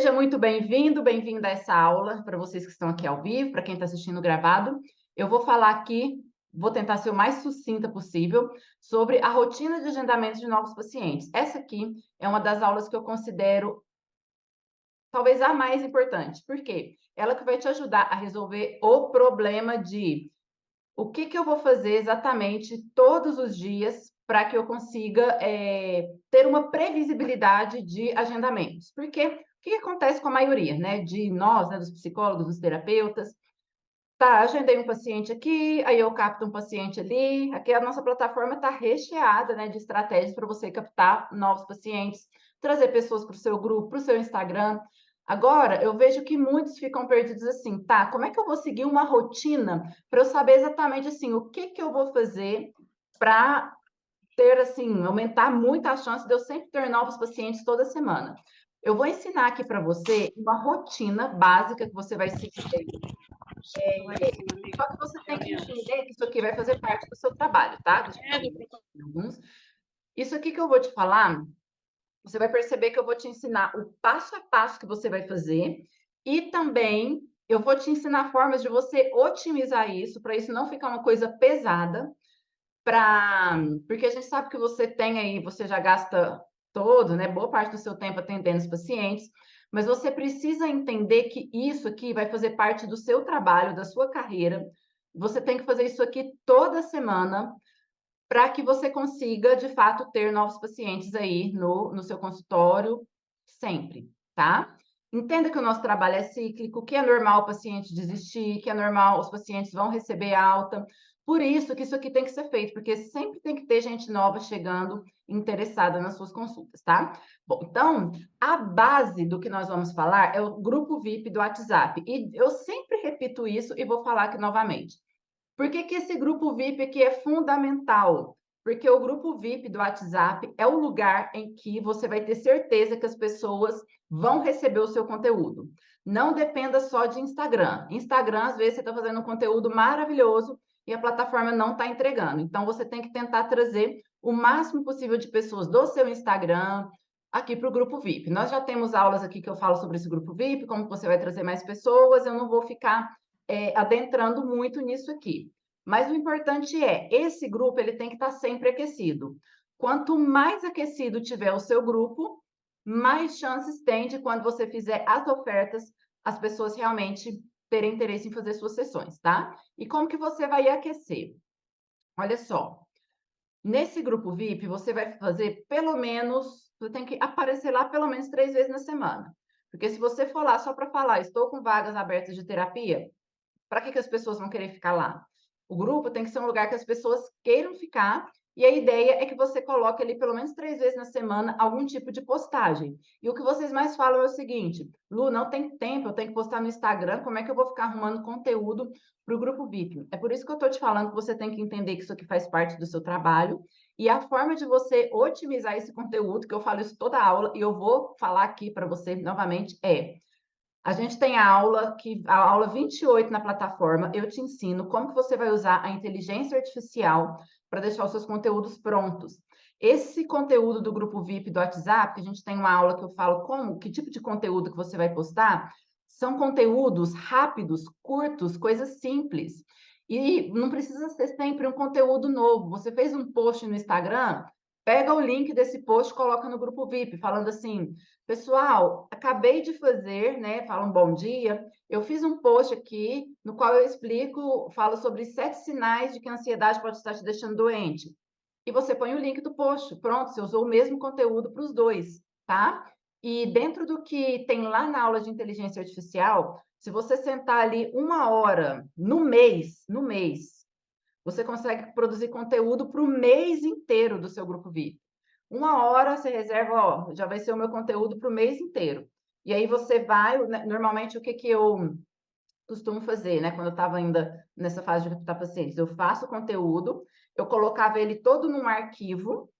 Seja muito bem-vindo, bem-vinda a essa aula, para vocês que estão aqui ao vivo, para quem está assistindo gravado. Eu vou falar aqui, vou tentar ser o mais sucinta possível, sobre a rotina de agendamento de novos pacientes. Essa aqui é uma das aulas que eu considero talvez a mais importante. Por quê? Ela que vai te ajudar a resolver o problema de o que eu vou fazer exatamente todos os dias para que eu consiga ter uma previsibilidade de agendamentos. Porque o que acontece com a maioria, né, de nós, né, dos psicólogos, dos terapeutas? Tá, agendei um paciente aqui, aí eu capto um paciente ali. Aqui a nossa plataforma está recheada, né, de estratégias para você captar novos pacientes, trazer pessoas para o seu grupo, para o seu Instagram. Agora, eu vejo que muitos ficam perdidos assim, tá? Como é que eu vou seguir uma rotina para eu saber exatamente assim o que eu vou fazer para ter assim, aumentar muito a chance de eu sempre ter novos pacientes toda semana? Eu vou ensinar aqui para você uma rotina básica que você vai seguir. Só que você tem que entender que isso aqui vai fazer parte do seu trabalho, tá? Deixa eu ver alguns. Isso aqui que eu vou te falar, você vai perceber que eu vou te ensinar o passo a passo que você vai fazer e também eu vou te ensinar formas de você otimizar isso, para isso não ficar uma coisa pesada, porque a gente sabe que você tem aí, você já gasta todo, né, boa parte do seu tempo atendendo os pacientes, mas você precisa entender que isso aqui vai fazer parte do seu trabalho, da sua carreira. Você tem que fazer isso aqui toda semana para que você consiga, de fato, ter novos pacientes aí no seu consultório sempre, tá? Entenda que o nosso trabalho é cíclico, que é normal o paciente desistir, que é normal os pacientes vão receber alta. Por isso que isso aqui tem que ser feito, porque sempre tem que ter gente nova chegando interessada nas suas consultas, tá? Bom, então, a base do que nós vamos falar é o grupo VIP do WhatsApp. E eu sempre repito isso e vou falar aqui novamente. Por que que esse grupo VIP aqui é fundamental? Porque o grupo VIP do WhatsApp é o lugar em que você vai ter certeza que as pessoas vão receber o seu conteúdo. Não dependa só de Instagram. Instagram, às vezes, você está fazendo um conteúdo maravilhoso e a plataforma não está entregando. Então, você tem que tentar trazer o máximo possível de pessoas do seu Instagram aqui para o grupo VIP. Nós já temos aulas aqui que eu falo sobre esse grupo VIP, como você vai trazer mais pessoas. Eu não vou ficar adentrando muito nisso aqui. Mas o importante é, esse grupo ele tem que estar sempre aquecido. Quanto mais aquecido tiver o seu grupo, mais chances tem de, quando você fizer as ofertas, as pessoas realmente terem interesse em fazer suas sessões, tá? E como que você vai aquecer? Olha só, nesse grupo VIP, você vai fazer pelo menos, você tem que aparecer lá pelo menos 3 vezes na semana. Porque se você for lá só para falar, estou com vagas abertas de terapia, para que as pessoas vão querer ficar lá? O grupo tem que ser um lugar que as pessoas queiram ficar, e a ideia é que você coloque ali pelo menos 3 vezes na semana algum tipo de postagem. E o que vocês mais falam é o seguinte: Lu, não tem tempo, eu tenho que postar no Instagram, como é que eu vou ficar arrumando conteúdo para o grupo VIP? É por isso que eu estou te falando que você tem que entender que isso aqui faz parte do seu trabalho, e a forma de você otimizar esse conteúdo, que eu falo isso toda aula, e eu vou falar aqui para você novamente, a gente tem a aula 28 na plataforma. Eu te ensino como que você vai usar a inteligência artificial para deixar os seus conteúdos prontos. Esse conteúdo do grupo VIP do WhatsApp, que a gente tem uma aula que eu falo que tipo de conteúdo que você vai postar, são conteúdos rápidos, curtos, coisas simples. E não precisa ser sempre um conteúdo novo. Você fez um post no Instagram, pega o link desse post, coloca no grupo VIP, falando assim: pessoal, acabei de fazer, né? Fala um bom dia. Eu fiz um post aqui no qual eu explico, falo sobre 7 sinais de que a ansiedade pode estar te deixando doente. E você põe o link do post. Pronto, você usou o mesmo conteúdo para os dois, tá? E dentro do que tem lá na aula de inteligência artificial, se você sentar ali 1 hora no mês, você consegue produzir conteúdo para o mês inteiro do seu grupo VIP. 1 hora você reserva, ó, já vai ser o meu conteúdo para o mês inteiro. E aí você vai, né, normalmente o que eu costumo fazer, né? Quando eu estava ainda nessa fase de recrutar pacientes, eu faço o conteúdo, eu colocava ele todo num arquivo,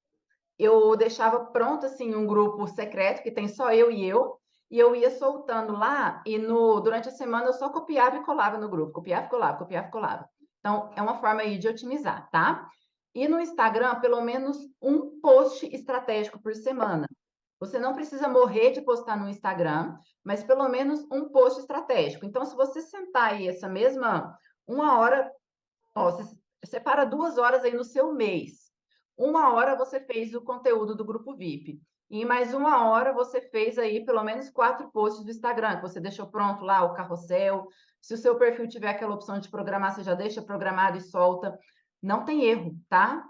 eu deixava pronto assim um grupo secreto que tem só eu, e eu ia soltando lá, e durante a semana eu só copiava e colava no grupo, copiava e colava, copiava e colava. Então, é uma forma aí de otimizar, tá? E no Instagram, pelo menos um post estratégico por semana. Você não precisa morrer de postar no Instagram, mas pelo menos um post estratégico. Então, se você sentar aí essa mesma 1 hora, ó, você separa 2 horas aí no seu mês. 1 hora você fez o conteúdo do grupo VIP. E em mais 1 hora você fez aí pelo menos 4 posts do Instagram, que você deixou pronto lá o carrossel. Se o seu perfil tiver aquela opção de programar, você já deixa programado e solta. Não tem erro, tá?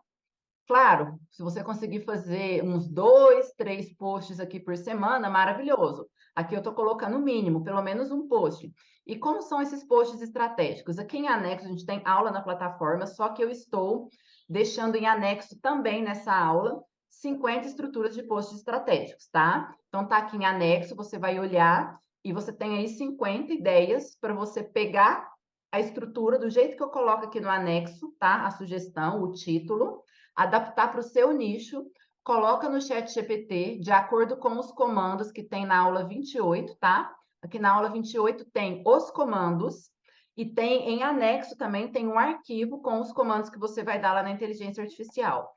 Claro, se você conseguir fazer uns 2, 3 posts aqui por semana, maravilhoso. Aqui eu estou colocando o mínimo, pelo menos um post. E como são esses posts estratégicos? Aqui em anexo, a gente tem aula na plataforma, só que eu estou deixando em anexo também nessa aula 50 estruturas de posts estratégicos, tá? Então, tá aqui em anexo, você vai olhar e você tem aí 50 ideias para você pegar a estrutura do jeito que eu coloco aqui no anexo, tá? A sugestão, o título, adaptar para o seu nicho, coloca no chat GPT de acordo com os comandos que tem na aula 28, tá? Aqui na aula 28 tem os comandos e tem em anexo também tem um arquivo com os comandos que você vai dar lá na inteligência artificial.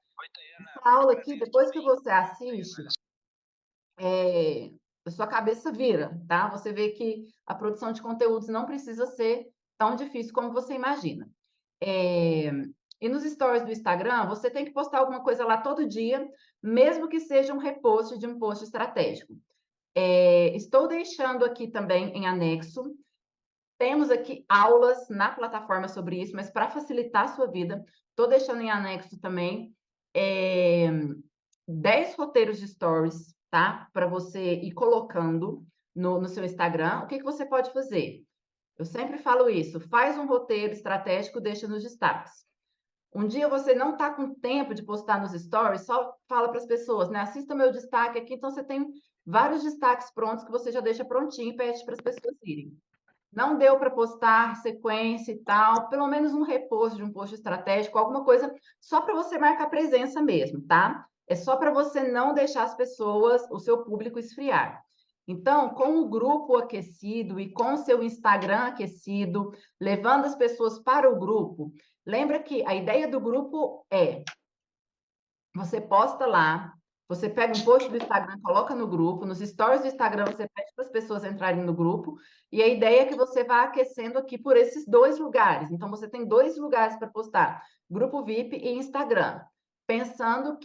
Essa aula aqui, depois que você assiste, a sua cabeça vira, tá? Você vê que a produção de conteúdos não precisa ser tão difícil como você imagina. É, E nos stories do Instagram, você tem que postar alguma coisa lá todo dia, mesmo que seja um repost de um post estratégico. Estou deixando aqui também em anexo. Temos aqui aulas na plataforma sobre isso, mas para facilitar a sua vida, estou deixando em anexo também é, 10 roteiros de stories, tá? Para você ir colocando no seu Instagram. O que você pode fazer? Eu sempre falo isso, faz um roteiro estratégico, deixa nos destaques. Um dia você não está com tempo de postar nos stories, só fala para as pessoas, né? Assista o meu destaque aqui, então você tem vários destaques prontos que você já deixa prontinho e pede para as pessoas irem. Não deu para postar sequência e tal, pelo menos um repost de um post estratégico, alguma coisa só para você marcar presença mesmo, tá? É só para você não deixar as pessoas, o seu público esfriar. Então, com o grupo aquecido e com o seu Instagram aquecido, levando as pessoas para o grupo, lembra que a ideia do grupo é você posta lá, você pega um post do Instagram, coloca no grupo, nos stories do Instagram você pede para as pessoas entrarem no grupo, e a ideia é que você vá aquecendo aqui por esses 2 lugares. Então, você tem 2 lugares para postar, grupo VIP e Instagram. Pensando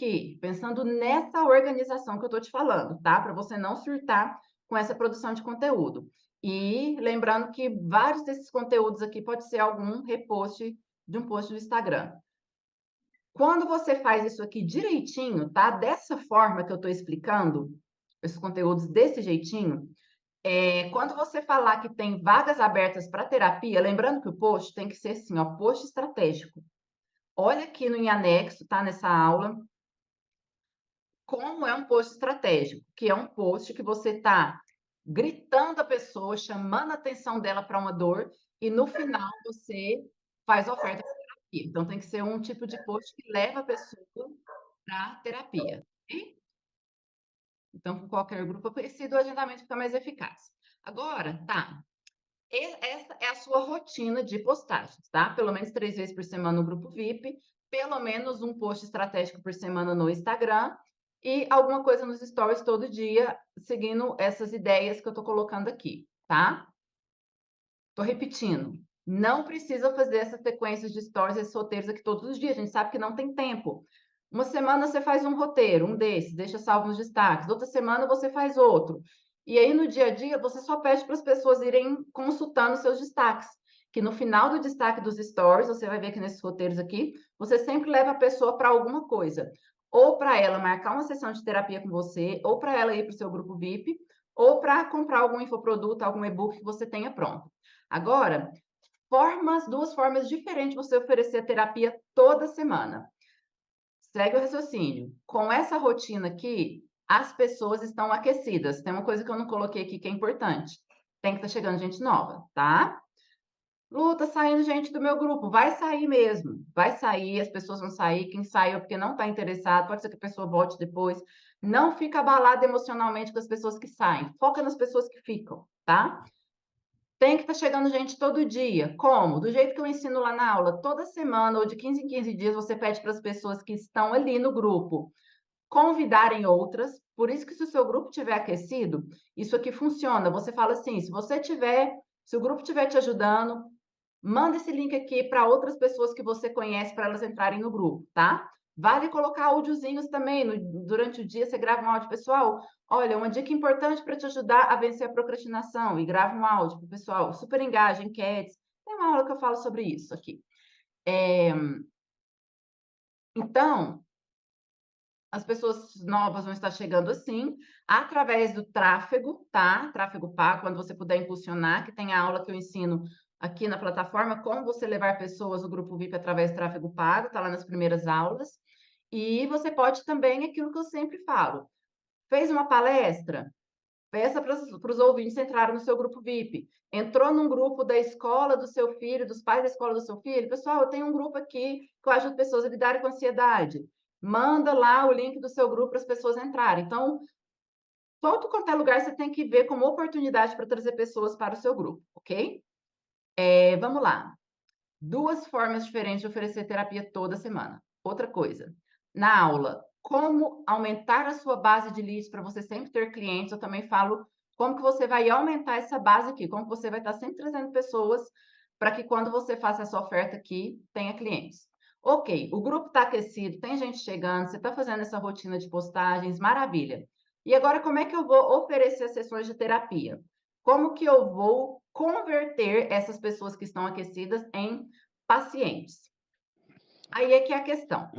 nessa organização que eu estou te falando, tá? Para você não surtar com essa produção de conteúdo. E lembrando que vários desses conteúdos aqui pode ser algum repost de um post do Instagram. Quando você faz isso aqui direitinho, tá? Dessa forma que eu estou explicando, esses conteúdos desse jeitinho, quando você falar que tem vagas abertas para terapia, lembrando que o post tem que ser assim, ó, post estratégico. Olha aqui no em anexo, tá? Nessa aula, como é um post estratégico, que é um post que você está gritando a pessoa, chamando a atenção dela para uma dor, e no final você faz a oferta de terapia. Então, tem que ser um tipo de post que leva a pessoa para terapia. Ok? Então, com qualquer grupo aparecido, o agendamento fica mais eficaz. Agora, tá. Essa é a sua rotina de postagens, tá? Pelo menos 3 vezes por semana no grupo VIP, pelo menos um post estratégico por semana no Instagram e alguma coisa nos stories todo dia, seguindo essas ideias que eu tô colocando aqui, tá? Tô repetindo. Não precisa fazer essas sequências de stories, esses roteiros aqui todos os dias. A gente sabe que não tem tempo. Uma semana você faz um roteiro, um desses, deixa salvo nos destaques. Outra semana você faz outro. E aí, no dia a dia, você só pede para as pessoas irem consultando seus destaques. Que no final do destaque dos stories, você vai ver que nesses roteiros aqui, você sempre leva a pessoa para alguma coisa. Ou para ela marcar uma sessão de terapia com você, ou para ela ir para o seu grupo VIP, ou para comprar algum infoproduto, algum e-book que você tenha pronto. Agora, 2 formas diferentes de você oferecer a terapia toda semana. Segue o raciocínio. Com essa rotina aqui, as pessoas estão aquecidas. Tem uma coisa que eu não coloquei aqui que é importante. Tem que estar chegando gente nova, tá? Lu, tá saindo gente do meu grupo. Vai sair mesmo. Vai sair, as pessoas vão sair. Quem saiu é porque não está interessado. Pode ser que a pessoa volte depois. Não fica abalado emocionalmente com as pessoas que saem. Foca nas pessoas que ficam, tá? Tem que estar chegando gente todo dia. Como? Do jeito que eu ensino lá na aula, toda semana ou de 15 em 15 dias você pede para as pessoas que estão ali no grupo convidarem outras. Por isso que se o seu grupo tiver aquecido, isso aqui funciona. Você fala assim, se o grupo estiver te ajudando, manda esse link aqui para outras pessoas que você conhece para elas entrarem no grupo, tá? Vale colocar áudiozinhos também. Durante o dia você grava um áudio, pessoal. Olha, uma dica importante para te ajudar a vencer a procrastinação. E grava um áudio para o pessoal. Super engaja, enquetes. Tem uma aula que eu falo sobre isso aqui. Então, as pessoas novas vão estar chegando assim, através do tráfego, tá? Tráfego pago, quando você puder impulsionar, que tem a aula que eu ensino aqui na plataforma, como você levar pessoas no grupo VIP através do tráfego pago, tá lá nas primeiras aulas. E você pode também, aquilo que eu sempre falo, fez uma palestra, peça para os ouvintes entrarem no seu grupo VIP. Entrou num grupo da escola do seu filho, dos pais da escola do seu filho. Pessoal, eu tenho um grupo aqui que eu ajudo pessoas a lidarem com ansiedade. Manda lá o link do seu grupo para as pessoas entrarem. Então, todo quanto é lugar você tem que ver como oportunidade para trazer pessoas para o seu grupo, ok? Vamos lá. 2 formas diferentes de oferecer terapia toda semana. Outra coisa, na aula, como aumentar a sua base de leads para você sempre ter clientes, eu também falo como que você vai aumentar essa base aqui, como que você vai estar sempre trazendo pessoas para que quando você faça essa oferta aqui, tenha clientes. Ok, o grupo está aquecido, tem gente chegando, você está fazendo essa rotina de postagens, maravilha. E agora, como é que eu vou oferecer as sessões de terapia? Como que eu vou converter essas pessoas que estão aquecidas em pacientes? Aí é que é a questão.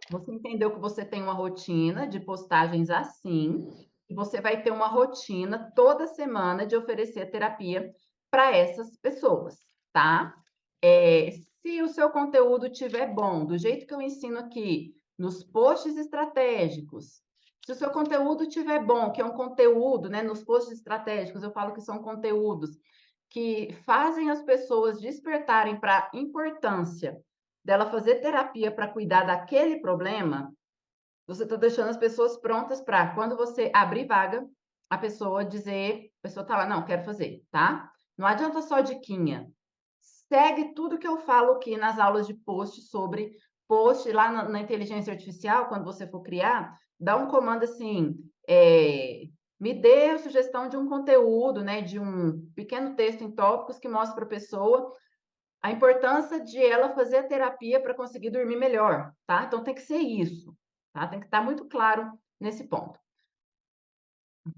Você entendeu que você tem uma rotina de postagens assim, e você vai ter uma rotina toda semana de oferecer terapia para essas pessoas, tá? Se o seu conteúdo estiver bom, do jeito que eu ensino aqui, nos posts estratégicos, se o seu conteúdo estiver bom, que é um conteúdo, né? Nos posts estratégicos, eu falo que são conteúdos que fazem as pessoas despertarem para a importância dela fazer terapia para cuidar daquele problema, você está deixando as pessoas prontas para, quando você abrir vaga, a pessoa dizer, a pessoa tá lá, não, quero fazer, tá? Não adianta só diquinha. Segue tudo que eu falo aqui nas aulas de post lá na inteligência artificial, quando você for criar, dá um comando assim, me dê a sugestão de um conteúdo, né, de um pequeno texto em tópicos que mostre para a pessoa a importância de ela fazer a terapia para conseguir dormir melhor, tá? Então tem que ser isso, tá? Tem que estar muito claro nesse ponto.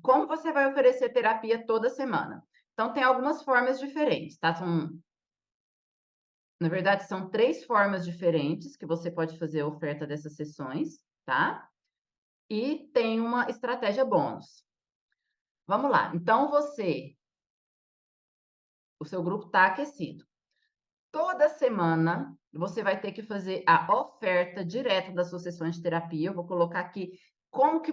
Como você vai oferecer terapia toda semana? Então tem algumas formas diferentes, tá? Na verdade, são 3 formas diferentes que você pode fazer a oferta dessas sessões, tá? E tem uma estratégia bônus. Vamos lá. Então o seu grupo está aquecido. Toda semana você vai ter que fazer a oferta direta das suas sessões de terapia. Eu vou colocar aqui como que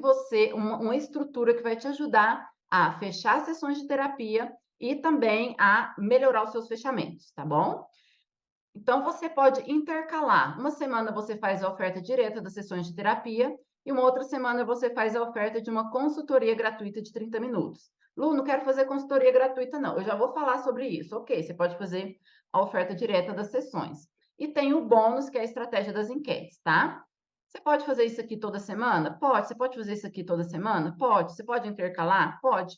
uma estrutura que vai te ajudar a fechar sessões de terapia e também a melhorar os seus fechamentos, tá bom? Então você pode intercalar. Uma semana você faz a oferta direta das sessões de terapia e uma outra semana você faz a oferta de uma consultoria gratuita de 30 minutos. Lu, não quero fazer consultoria gratuita, não. Eu já vou falar sobre isso. Ok, você pode fazer a oferta direta das sessões. E tem o bônus, que é a estratégia das enquetes, tá? Você pode fazer isso aqui toda semana? Pode. Você pode fazer isso aqui toda semana? Pode. Você pode intercalar? Pode.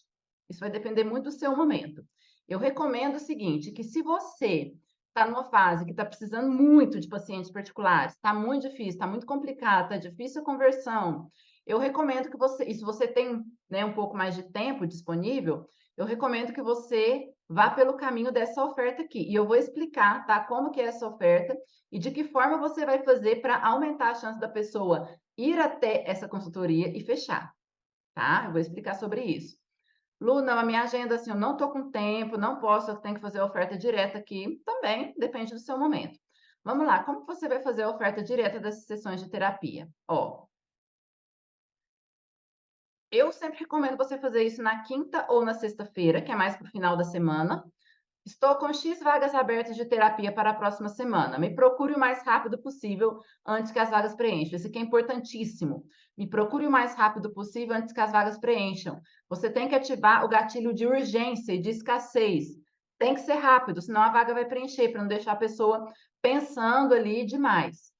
Isso vai depender muito do seu momento. Eu recomendo o seguinte, que se você está numa fase que está precisando muito de pacientes particulares, está muito difícil, está muito complicado, está difícil a conversão, eu recomendo que você, e se você tem, né, um pouco mais de tempo disponível, eu recomendo que você vá pelo caminho dessa oferta aqui. E eu vou explicar, tá, como que é essa oferta e de que forma você vai fazer para aumentar a chance da pessoa ir até essa consultoria e fechar, tá? Eu vou explicar sobre isso. Lu, não, a minha agenda, assim, eu não estou com tempo, não posso, eu tenho que fazer a oferta direta aqui. Também depende do seu momento. Vamos lá, como que você vai fazer a oferta direta dessas sessões de terapia? Ó, eu sempre recomendo você fazer isso na quinta ou na sexta-feira, que é mais para o final da semana. Estou com X vagas abertas de terapia para a próxima semana. Me procure o mais rápido possível antes que as vagas preencham. Isso aqui é importantíssimo. Me procure o mais rápido possível antes que as vagas preencham. Você tem que ativar o gatilho de urgência e de escassez. Tem que ser rápido, senão a vaga vai preencher, para não deixar a pessoa pensando ali demais.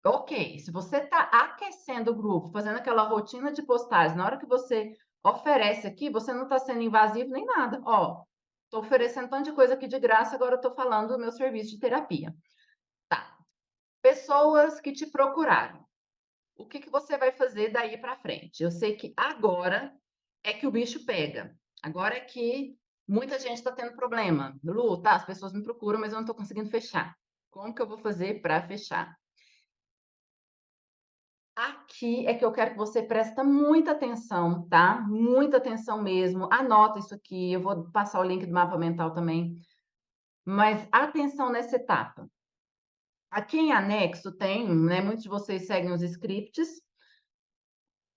Ok, se você está aquecendo o grupo, fazendo aquela rotina de postagem, na hora que você oferece aqui, você não está sendo invasivo nem nada. Ó, estou oferecendo tanto de coisa aqui de graça, agora estou falando do meu serviço de terapia. Tá. Pessoas que te procuraram. O que que você vai fazer daí para frente? Eu sei que agora é que o bicho pega. Agora é que muita gente está tendo problema. Lu, tá, as pessoas me procuram, mas eu não estou conseguindo fechar. Como que eu vou fazer para fechar? Aqui é que eu quero que você presta muita atenção, tá? Muita atenção mesmo. Anota isso aqui, eu vou passar o link do mapa mental também. Mas atenção nessa etapa. Aqui em anexo tem, né, muitos de vocês seguem os scripts.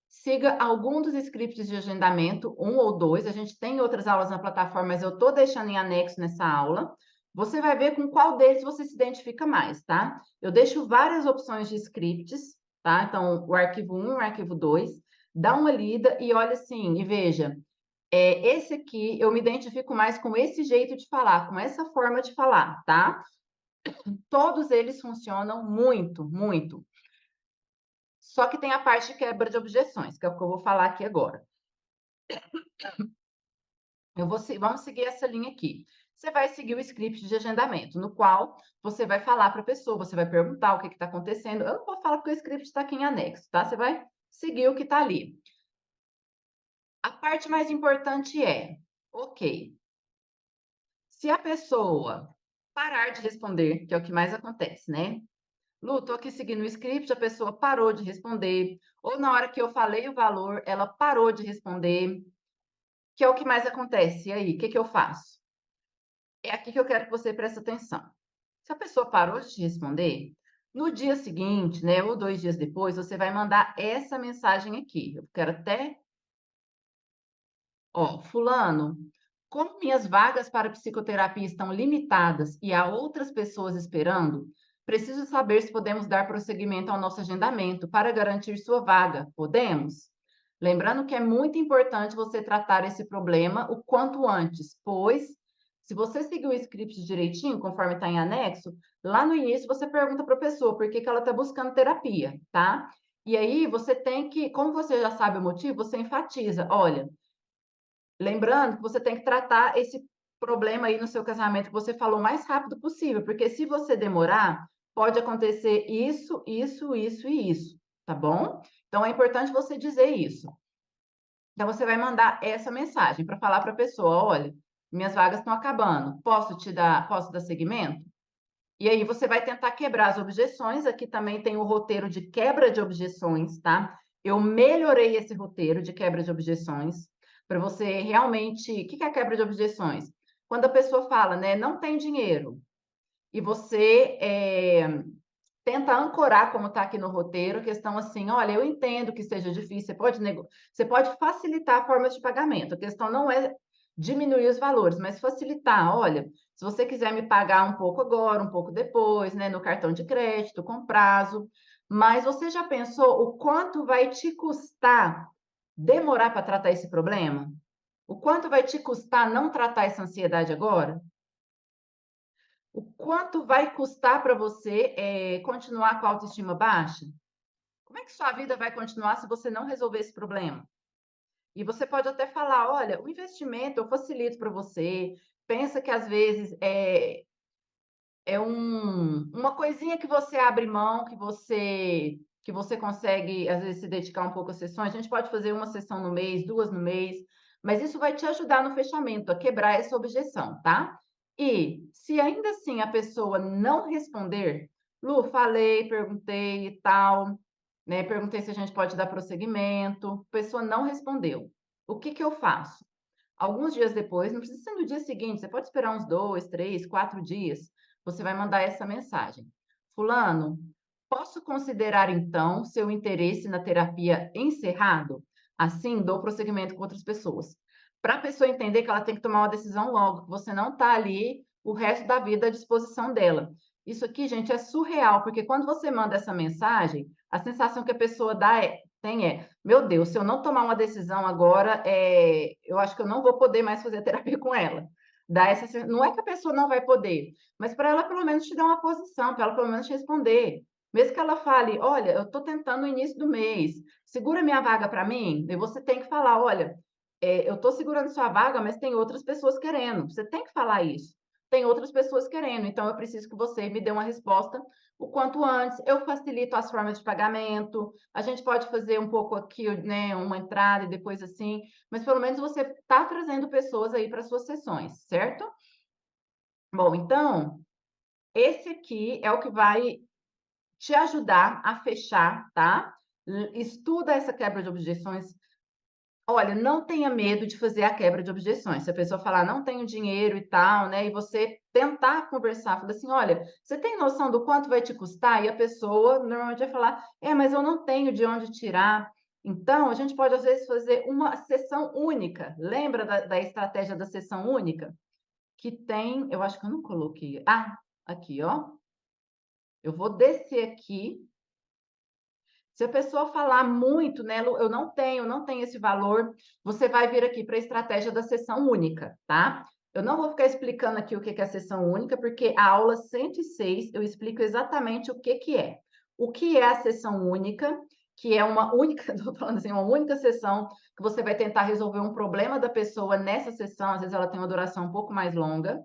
Siga algum dos scripts de agendamento, um ou dois. A gente tem outras aulas na plataforma, mas eu estou deixando em anexo nessa aula. Você vai ver com qual deles você se identifica mais, tá? Eu deixo várias opções de scripts, tá? Então, o arquivo 1 e o arquivo 2. Dá uma lida e olha assim, e veja. Esse aqui, eu me identifico mais com esse jeito de falar, com essa forma de falar, tá? Todos eles funcionam muito, muito. Só que tem a parte de quebra de objeções, que é o que eu vou falar aqui agora. Vamos seguir essa linha aqui. Você vai seguir o script de agendamento, no qual você vai falar para a pessoa, você vai perguntar o que está acontecendo. Eu não vou falar porque o script está aqui em anexo, tá? Você vai seguir o que está ali. A parte mais importante é, ok, se a pessoa parar de responder, que é o que mais acontece, né? Lu, tô aqui seguindo o script, a pessoa parou de responder, ou na hora que eu falei o valor, ela parou de responder, que é o que mais acontece. E aí, o que que eu faço? É aqui que eu quero que você preste atenção. Se a pessoa parou de te responder, no dia seguinte, né, ou 2 dias depois, você vai mandar essa mensagem aqui. Eu quero até, ó, fulano, como minhas vagas para psicoterapia estão limitadas e há outras pessoas esperando, preciso saber se podemos dar prosseguimento ao nosso agendamento para garantir sua vaga. Podemos? Lembrando que é muito importante você tratar esse problema o quanto antes, pois se você seguir o script direitinho, conforme está em anexo, lá no início você pergunta para a pessoa por que que ela está buscando terapia, tá? E aí você tem que, como você já sabe o motivo, você enfatiza, olha, lembrando que você tem que tratar esse problema aí no seu casamento que você falou o mais rápido possível, porque se você demorar, pode acontecer isso, isso, isso e isso, tá bom? Então é importante você dizer isso. Então você vai mandar essa mensagem para falar para a pessoa, olha, minhas vagas estão acabando, posso dar seguimento? E aí você vai tentar quebrar as objeções. Aqui também tem o roteiro de quebra de objeções, tá? Eu melhorei esse roteiro de quebra de objeções para você realmente. O que é a quebra de objeções? Quando a pessoa fala, né, não tem dinheiro, e você tenta ancorar, como está aqui no roteiro, a questão assim: olha, eu entendo que seja difícil, você pode facilitar formas de pagamento. A questão não é diminuir os valores, mas facilitar. Olha, se você quiser me pagar um pouco agora, um pouco depois, né, no cartão de crédito, com prazo. Mas você já pensou o quanto vai te custar demorar para tratar esse problema? O quanto vai te custar não tratar essa ansiedade agora? O quanto vai custar para você continuar com a autoestima baixa? Como é que sua vida vai continuar se você não resolver esse problema? E você pode até falar: olha, o investimento eu facilito para você. Pensa que às vezes é uma coisinha que você abre mão, que você consegue, às vezes, se dedicar um pouco às sessões. A gente pode fazer uma sessão no mês, 2 no mês, mas isso vai te ajudar no fechamento, a quebrar essa objeção, tá? E se ainda assim a pessoa não responder, Lu, falei, perguntei e tal, né? Perguntei se a gente pode dar prosseguimento, a pessoa não respondeu. O que que eu faço? Alguns dias depois, não precisa ser no dia seguinte, você pode esperar uns 2, 3, 4 dias. Você vai mandar essa mensagem. Fulano, posso considerar então seu interesse na terapia encerrado? Assim, dou prosseguimento com outras pessoas. Para a pessoa entender que ela tem que tomar uma decisão logo, que você não está ali o resto da vida à disposição dela. Isso aqui, gente, é surreal, porque quando você manda essa mensagem, a sensação que a pessoa tem meu Deus, se eu não tomar uma decisão agora, eu acho que eu não vou poder mais fazer terapia com ela. Não é que a pessoa não vai poder, mas para ela pelo menos te dar uma posição, para ela pelo menos te responder. Mesmo que ela fale: "Olha, eu estou tentando no início do mês, segura minha vaga para mim", e você tem que falar: "Olha, eu estou segurando sua vaga, mas tem outras pessoas querendo". Você tem que falar isso. "Tem outras pessoas querendo, então eu preciso que você me dê uma resposta o quanto antes. Eu facilito as formas de pagamento, a gente pode fazer um pouco aqui, né, uma entrada e depois assim", mas pelo menos você está trazendo pessoas aí para suas sessões, certo? Bom, então, esse aqui é o que vai te ajudar a fechar, tá? Estuda essa quebra de objeções. Olha, não tenha medo de fazer a quebra de objeções. Se a pessoa falar: "Não tenho dinheiro e tal", né, e você tentar conversar, falar assim: "Olha, você tem noção do quanto vai te custar?" E a pessoa normalmente vai falar: "É, mas eu não tenho de onde tirar". Então, a gente pode, às vezes, fazer uma sessão única. Lembra da estratégia da sessão única? Que tem, eu acho que eu não coloquei. Ah, aqui, ó. Eu vou descer aqui. Se a pessoa falar muito, né, "Lu, eu não tenho esse valor", você vai vir aqui para a estratégia da sessão única, tá? Eu não vou ficar explicando aqui o que que é a sessão única, porque a aula 106 eu explico exatamente o que que é. O que é a sessão única, que é uma única, estou falando assim, uma única sessão que você vai tentar resolver um problema da pessoa nessa sessão, às vezes ela tem uma duração um pouco mais longa,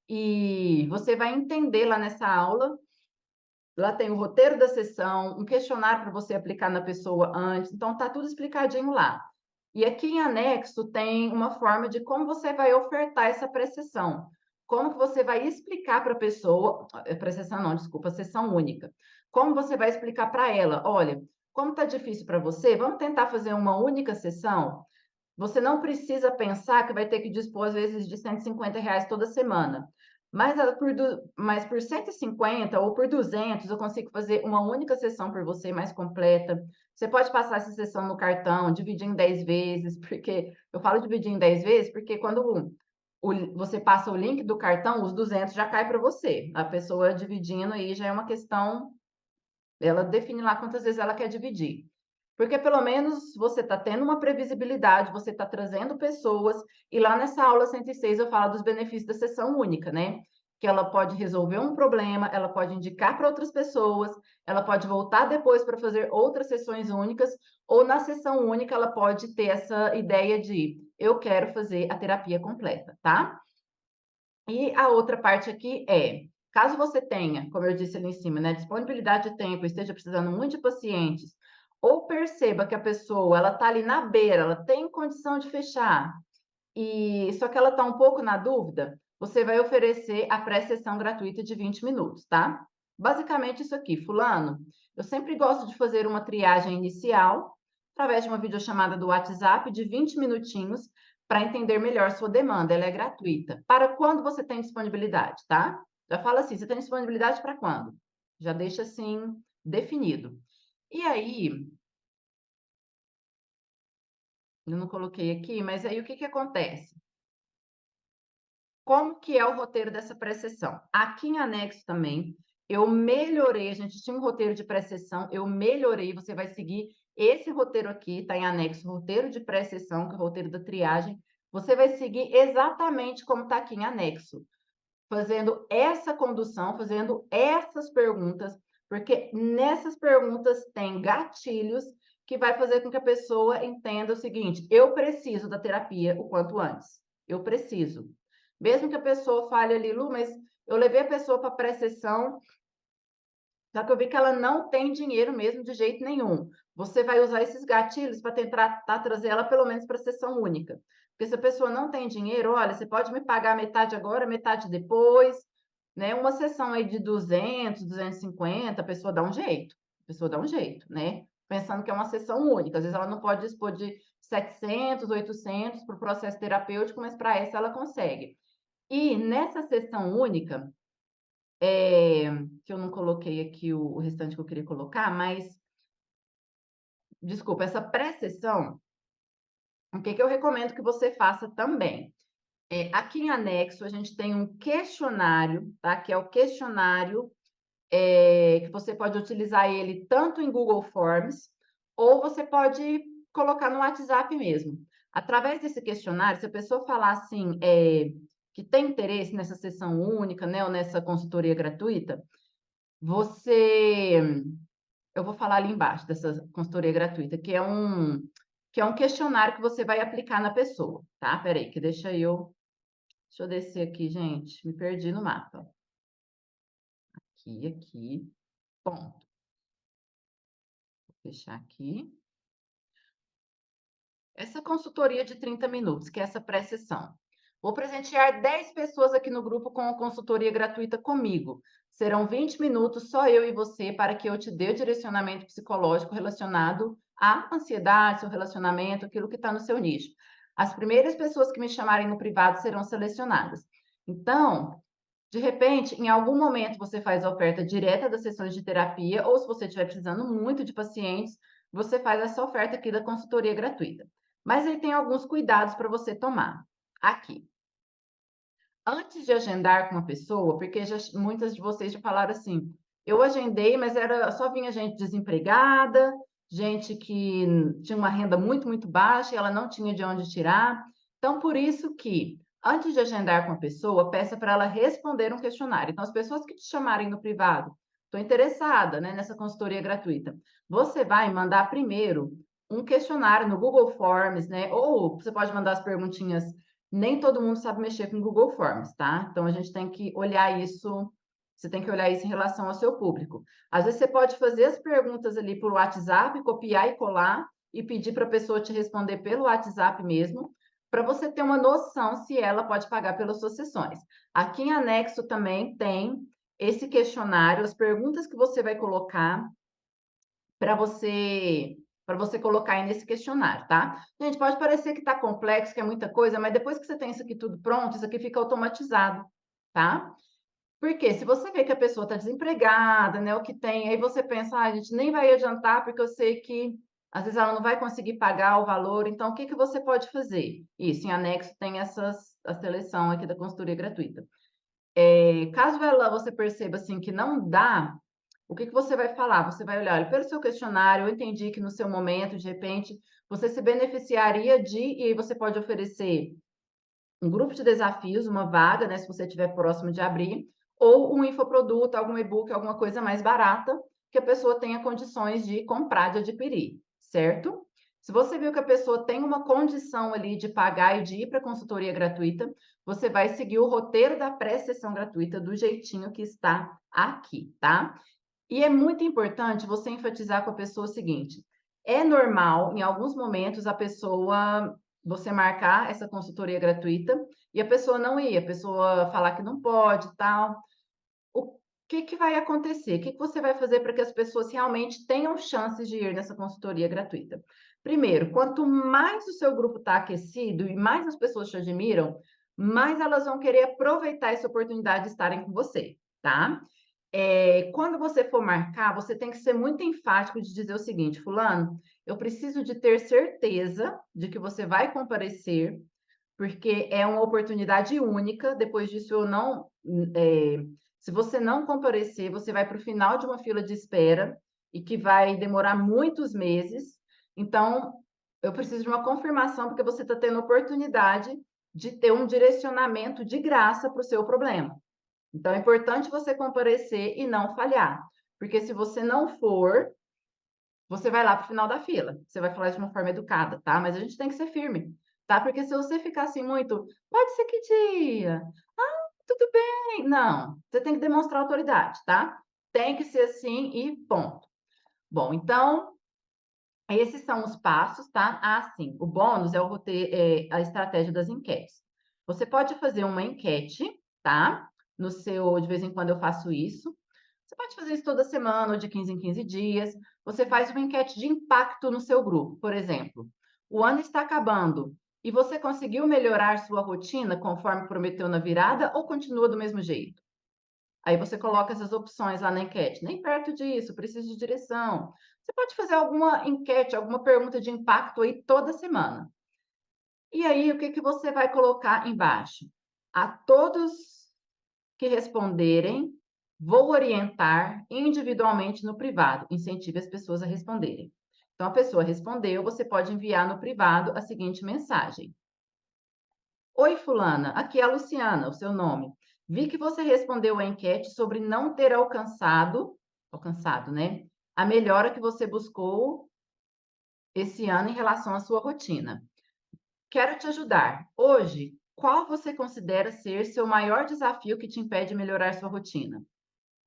e você vai entender lá nessa aula. Lá tem o roteiro da sessão, um questionário para você aplicar na pessoa antes, então tá tudo explicadinho lá. E aqui em anexo tem uma forma de como você vai ofertar essa pré-sessão. Como que você vai explicar para a pessoa, pré-sessão não, desculpa, sessão única. Como você vai explicar para ela, olha, como tá difícil para você, vamos tentar fazer uma única sessão? Você não precisa pensar que vai ter que dispor, às vezes, de R$ 150 toda semana. Mas por 150 ou por 200, eu consigo fazer uma única sessão por você, mais completa. Você pode passar essa sessão no cartão, dividir em 10 vezes, porque eu falo dividir em 10 vezes, porque quando você passa o link do cartão, os 200 já cai para você. A pessoa dividindo aí já é uma questão, ela define lá quantas vezes ela quer dividir. Porque pelo menos você está tendo uma previsibilidade, você está trazendo pessoas, e lá nessa aula 106 eu falo dos benefícios da sessão única, né? Que ela pode resolver um problema, ela pode indicar para outras pessoas, ela pode voltar depois para fazer outras sessões únicas, ou na sessão única ela pode ter essa ideia de eu quero fazer a terapia completa, tá? E a outra parte aqui é, caso você tenha, como eu disse ali em cima, né, disponibilidade de tempo, esteja precisando muito de pacientes, ou perceba que a pessoa ela está ali na beira, ela tem condição de fechar, e só que ela está um pouco na dúvida, você vai oferecer a pré-sessão gratuita de 20 minutos, tá? Basicamente isso aqui, fulano, eu sempre gosto de fazer uma triagem inicial, através de uma videochamada do WhatsApp de 20 minutinhos, para entender melhor sua demanda, ela é gratuita. Para quando você tem disponibilidade, tá? Já fala assim, você tem disponibilidade para quando? Já deixa assim definido. E aí, eu não coloquei aqui, mas aí o que que acontece? Como que é o roteiro dessa pré-sessão? Aqui em anexo também, eu melhorei, a gente tinha um roteiro de pré-sessão, eu melhorei, você vai seguir esse roteiro aqui, tá em anexo, roteiro de pré-sessão, que é o roteiro da triagem, você vai seguir exatamente como tá aqui em anexo, fazendo essa condução, fazendo essas perguntas, porque nessas perguntas tem gatilhos que vai fazer com que a pessoa entenda o seguinte: eu preciso da terapia o quanto antes. Eu preciso. Mesmo que a pessoa fale ali, Lu, mas eu levei a pessoa para pré-sessão, só que eu vi que ela não tem dinheiro mesmo de jeito nenhum. Você vai usar esses gatilhos para tentar trazer ela pelo menos para a sessão única. Porque se a pessoa não tem dinheiro, olha, você pode me pagar metade agora, metade depois, né? Uma sessão aí de 200, 250, a pessoa dá um jeito. A pessoa dá um jeito, né? Pensando que é uma sessão única. Às vezes ela não pode dispor de 700, 800 para o processo terapêutico, mas para essa ela consegue. E nessa sessão única, que eu não coloquei aqui o restante que eu queria colocar, mas, desculpa, essa pré-sessão, o que que eu recomendo que você faça também? Aqui em anexo, a gente tem um questionário, tá? Que é o questionário, que você pode utilizar ele tanto em Google Forms, ou você pode colocar no WhatsApp mesmo. Através desse questionário, se a pessoa falar assim, que tem interesse nessa sessão única, né, ou nessa consultoria gratuita, você eu vou falar ali embaixo dessa consultoria gratuita, que é um questionário que você vai aplicar na pessoa, tá? Espera aí, que deixa eu descer aqui, gente, me perdi no mapa. Aqui, ponto. Vou fechar aqui. Essa consultoria de 30 minutos, que é essa pré-sessão. Vou presentear 10 pessoas aqui no grupo com a consultoria gratuita comigo. Serão 20 minutos, só eu e você, para que eu te dê o direcionamento psicológico relacionado à ansiedade, seu relacionamento, aquilo que está no seu nicho. As primeiras pessoas que me chamarem no privado serão selecionadas. Então, de repente, em algum momento você faz a oferta direta das sessões de terapia, ou se você estiver precisando muito de pacientes, você faz essa oferta aqui da consultoria gratuita. Mas aí tem alguns cuidados para você tomar. Aqui. Antes de agendar com uma pessoa, porque muitas de vocês já falaram assim, eu agendei, mas só vinha gente desempregada, gente que tinha uma renda muito, muito baixa e ela não tinha de onde tirar. Então, por isso que, antes de agendar com a pessoa, peça para ela responder um questionário. Então, as pessoas que te chamarem no privado, estou interessada, né, nessa consultoria gratuita, você vai mandar primeiro um questionário no Google Forms, né? Ou você pode mandar as perguntinhas. Nem todo mundo sabe mexer com Google Forms, tá? Então a gente tem que olhar isso, você tem que olhar isso em relação ao seu público. Às vezes você pode fazer as perguntas ali por WhatsApp, copiar e colar e pedir para a pessoa te responder pelo WhatsApp mesmo, para você ter uma noção se ela pode pagar pelas suas sessões. Aqui em anexo também tem esse questionário, as perguntas que você vai colocar para você colocar aí nesse questionário, tá? Gente, pode parecer que está complexo, que é muita coisa, mas depois que você tem isso aqui tudo pronto, isso aqui fica automatizado, tá? Porque se você vê que a pessoa está desempregada, né, o que tem, aí você pensa, a gente nem vai adiantar, porque eu sei que às vezes ela não vai conseguir pagar o valor, então o que que você pode fazer? Isso, em anexo tem a seleção aqui da consultoria gratuita. Caso você perceba assim que não dá, o que que você vai falar? Você vai olhar, olha, pelo seu questionário, eu entendi que no seu momento, de repente, você se beneficiaria e aí você pode oferecer um grupo de desafios, uma vaga, né, se você estiver próximo de abrir, ou um infoproduto, algum e-book, alguma coisa mais barata, que a pessoa tenha condições de comprar, de adquirir, certo? Se você viu que a pessoa tem uma condição ali de pagar e de ir para a consultoria gratuita, você vai seguir o roteiro da pré-sessão gratuita do jeitinho que está aqui, tá? E é muito importante você enfatizar com a pessoa o seguinte: é normal, em alguns momentos, você marcar essa consultoria gratuita e a pessoa não ir, a pessoa falar que não pode, tal. O que que vai acontecer? O que que você vai fazer para que as pessoas realmente tenham chances de ir nessa consultoria gratuita? Primeiro, quanto mais o seu grupo está aquecido e mais as pessoas te admiram, mais elas vão querer aproveitar essa oportunidade de estarem com você, tá? Quando você for marcar, você tem que ser muito enfático de dizer o seguinte: fulano, eu preciso de ter certeza de que você vai comparecer, porque é uma oportunidade única. Depois disso, eu não. Se você não comparecer, você vai para o final de uma fila de espera e que vai demorar muitos meses. Então, eu preciso de uma confirmação, porque você está tendo oportunidade de ter um direcionamento de graça para o seu problema. Então, é importante você comparecer e não falhar, porque se você não for, você vai lá para o final da fila. Você vai falar de uma forma educada, tá? Mas a gente tem que ser firme, tá? Porque se você ficar assim muito, pode ser que dia? Ah, tudo bem. Não, você tem que demonstrar autoridade, tá? Tem que ser assim e ponto. Bom, então, esses são os passos, tá? Ah, sim, o bônus é a estratégia das enquetes. Você pode fazer uma enquete, tá? De vez em quando eu faço isso. Você pode fazer isso toda semana ou de 15 em 15 dias. Você faz uma enquete de impacto no seu grupo, por exemplo. O ano está acabando e você conseguiu melhorar sua rotina conforme prometeu na virada ou continua do mesmo jeito? Aí você coloca essas opções lá na enquete. Nem perto disso, preciso de direção. Você pode fazer alguma enquete, alguma pergunta de impacto aí toda semana. E aí, o que que você vai colocar embaixo? A todos que responderem, vou orientar individualmente no privado. Incentive as pessoas a responderem. Então, a pessoa respondeu, você pode enviar no privado a seguinte mensagem: oi, fulana, aqui é a Luciana, o seu nome. Vi que você respondeu a enquete sobre não ter alcançado, né, a melhora que você buscou esse ano em relação à sua rotina. Quero te ajudar. Hoje, qual você considera ser seu maior desafio que te impede de melhorar sua rotina?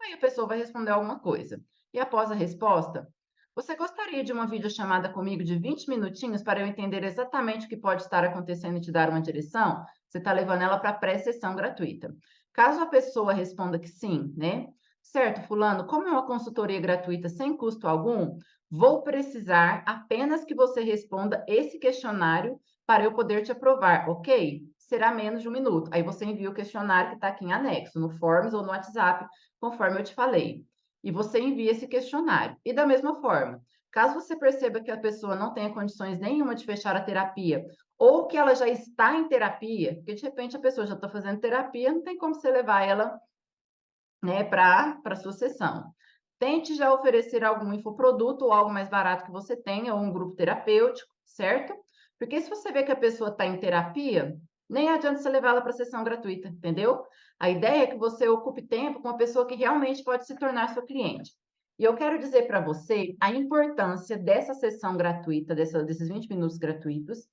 Aí a pessoa vai responder alguma coisa. E após a resposta, você gostaria de uma videochamada comigo de 20 minutinhos para eu entender exatamente o que pode estar acontecendo e te dar uma direção? Você está levando ela para a pré-sessão gratuita. Caso a pessoa responda que sim, né? Certo, fulano, como é uma consultoria gratuita sem custo algum, vou precisar apenas que você responda esse questionário para eu poder te aprovar, ok? Será menos de 1 minuto. Aí você envia o questionário que está aqui em anexo, no Forms ou no WhatsApp, conforme eu te falei. E você envia esse questionário. E da mesma forma, caso você perceba que a pessoa não tenha condições nenhuma de fechar a terapia, ou que ela já está em terapia, porque de repente a pessoa já está fazendo terapia, não tem como você levar ela, né, para a sua sessão. Tente já oferecer algum infoproduto ou algo mais barato que você tenha, ou um grupo terapêutico, certo? Porque se você vê que a pessoa está em terapia, nem adianta você levar ela para a sessão gratuita, entendeu? A ideia é que você ocupe tempo com uma pessoa que realmente pode se tornar sua cliente. E eu quero dizer para você a importância dessa sessão gratuita, desses 20 minutos gratuitos,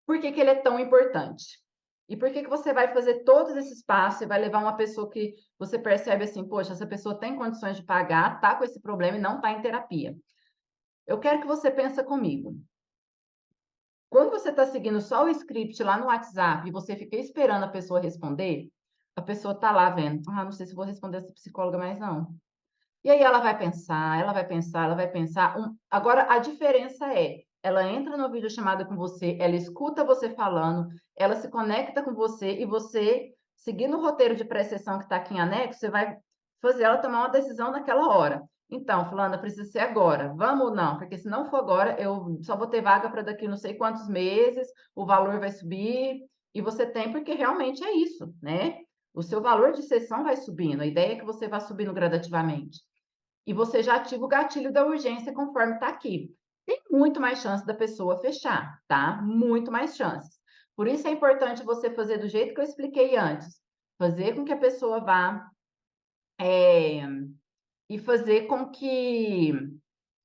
por que que ele é tão importante? E por que que você vai fazer todos esses passos e vai levar uma pessoa que você percebe assim, poxa, essa pessoa tem condições de pagar, tá com esse problema e não está em terapia. Eu quero que você pense comigo. Quando você está seguindo só o script lá no WhatsApp e você fica esperando a pessoa responder, a pessoa está lá vendo, ah, não sei se vou responder essa psicóloga mais não. E aí ela vai pensar, ela vai pensar, ela vai pensar. Agora, a diferença é, ela entra no videochamada com você, ela escuta você falando, ela se conecta com você e você, seguindo o roteiro de pré-sessão que está aqui em anexo, você vai fazer ela tomar uma decisão naquela hora. Então, fulana, precisa ser agora. Vamos ou não? Porque se não for agora, eu só vou ter vaga para daqui não sei quantos meses, o valor vai subir, e você tem, porque realmente é isso, né? O seu valor de sessão vai subindo, a ideia é que você vá subindo gradativamente. E você já ativa o gatilho da urgência conforme está aqui. Tem muito mais chance da pessoa fechar, tá? Muito mais chances. Por isso é importante você fazer do jeito que eu expliquei antes. Fazer com que a pessoa vá e fazer com que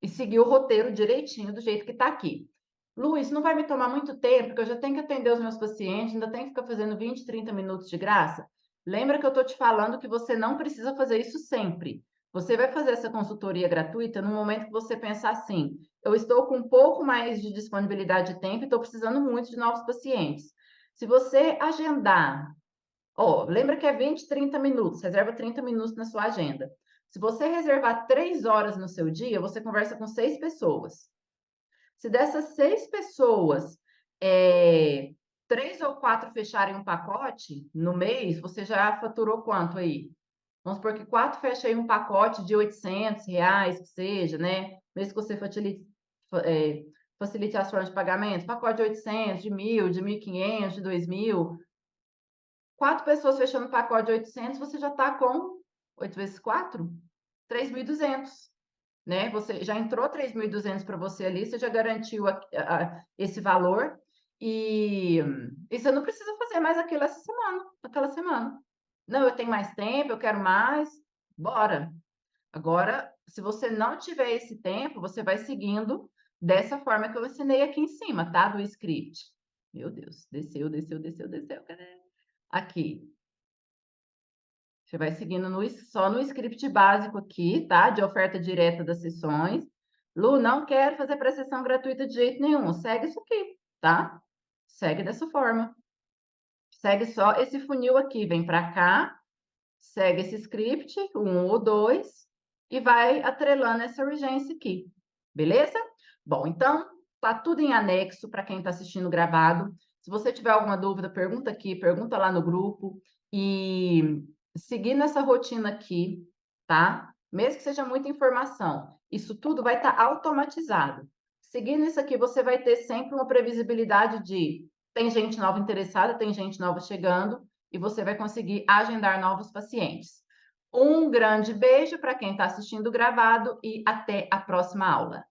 e seguir o roteiro direitinho do jeito que está aqui. Lu, isso não vai me tomar muito tempo, porque eu já tenho que atender os meus pacientes, ainda tenho que ficar fazendo 20, 30 minutos de graça. Lembra que eu estou te falando que você não precisa fazer isso sempre. Você vai fazer essa consultoria gratuita no momento que você pensar assim: eu estou com um pouco mais de disponibilidade de tempo e estou precisando muito de novos pacientes. Se você agendar, ó, lembra que é 20, 30 minutos, reserva 30 minutos na sua agenda. Se você reservar 3 horas no seu dia, você conversa com 6 pessoas. Se dessas 6 pessoas, 3 ou 4 fecharem um pacote no mês, você já faturou quanto aí? Vamos supor que 4 fechem aí um pacote de R$ 800, que seja, né? Mesmo que você facilite as formas de pagamento, pacote de 800, de 1.000, de 1.500, de 2.000. 4 pessoas fechando um pacote de 800, você já está com 8 vezes 4? 3.200. Né? Você já entrou 3.200 para você ali, você já garantiu esse valor e você não precisa fazer mais aquilo essa semana, aquela semana. Não, eu tenho mais tempo, eu quero mais, bora. Agora, se você não tiver esse tempo, você vai seguindo dessa forma que eu ensinei aqui em cima, tá? Do script. Meu Deus, desceu, desceu, desceu, desceu. Cadê? Aqui. Você vai seguindo só no script básico aqui, tá? De oferta direta das sessões. Lu, não quero fazer pré-sessão gratuita de jeito nenhum. Segue isso aqui, tá? Segue dessa forma. Segue só esse funil aqui. Vem para cá, segue esse script, 1 ou 2, e vai atrelando essa urgência aqui. Beleza? Bom, então, tá tudo em anexo para quem está assistindo gravado. Se você tiver alguma dúvida, pergunta aqui, pergunta lá no grupo. E seguindo essa rotina aqui, tá? Mesmo que seja muita informação, isso tudo vai estar automatizado. Seguindo isso aqui, você vai ter sempre uma previsibilidade de tem gente nova interessada, tem gente nova chegando, e você vai conseguir agendar novos pacientes. Um grande beijo para quem está assistindo gravado e até a próxima aula.